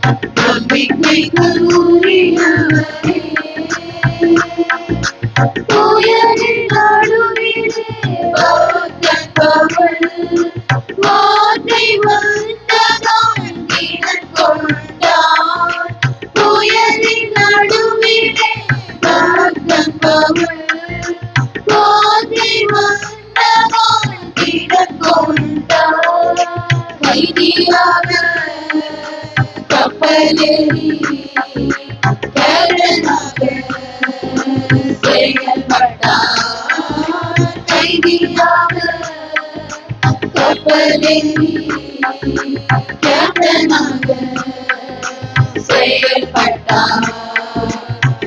நம்பிக்கைக்கு உரியவரே, புயலின் நடுவிலே வார்த்தைப்பவள், வார்த்தை வந்ததால் திடன் கொண்டார். புயலின் நடுவிலே வார்த்தைப்பவள், வார்த்தை வந்ததால் திடன் கொண்டார். கைதியாக கப்பலேறி கேப்டனாக செயல்பட்டார். கைதியாக கப்பலேறி கேப்டனாக செயல்பட்டார்.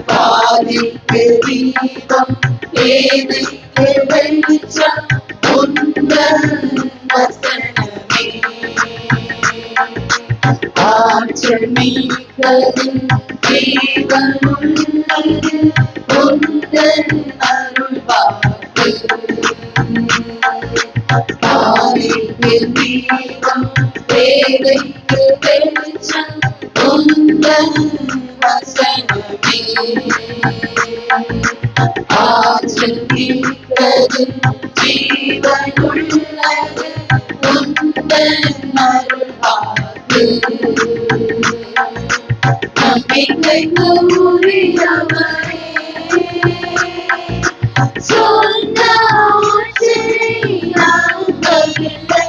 பாதைக்கு தீபம், ஏழைக்கு வெளிச்சம் உந்தன் வசனமே. ஆற்றல் மிக்கது, ஜீவனுள்ளது உந்தன் அருள்வாக்கு. பாதைக்கு தீபம், ஏழைக்கு வெளிச்சம் உந்தன் வசனமே. ஆற்றல் மிக்கது, ஜீவனுள்ளது உந்தன் அருள்வாக்கு. நம்பிக்கைக்கு உரியவரே, சொந்த ஆற்றலை நம்பவில்லை,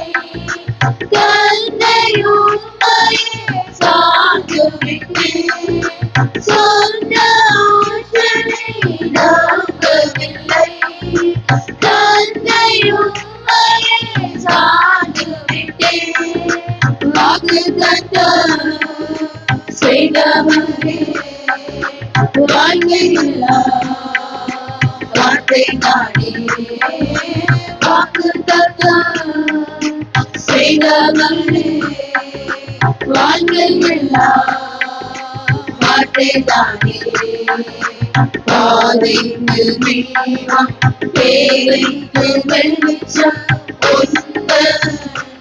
தந்தையும்மையே சார்ந்துவிட்டேன். சொந்த ஆற்றலை நம்பவில்லை, தந்தையும்மையே சார்ந்துவிட்டேன். வாக்குத்தத்தம் செய்தவரே, வாழ்க்கையெல்லாம் வார்த்தை நாடி. வாக்குத்தத்தம் செய்தவரே, வாழ்க்கையெல்லாம் வார்த்தை தானே. பாதைக்கு தீபம், ஏழைக்கு வெளிச்சம் உந்தன்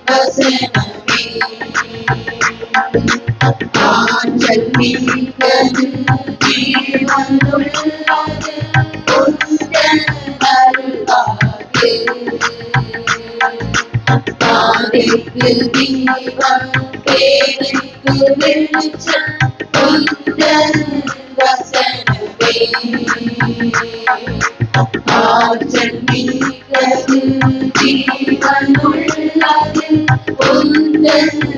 வசனமே. ஆற்றல் மிக்கது, ஜீவனுள்ளது உந்தன் அருள்வாக்கு. பாதைக்கு தீபம், ஏழைக்கு வெளிச்சம் உந்தன் வசனமே. ஆற்றல் மிக்கது, ஜீவனுள்ளது உந்தன்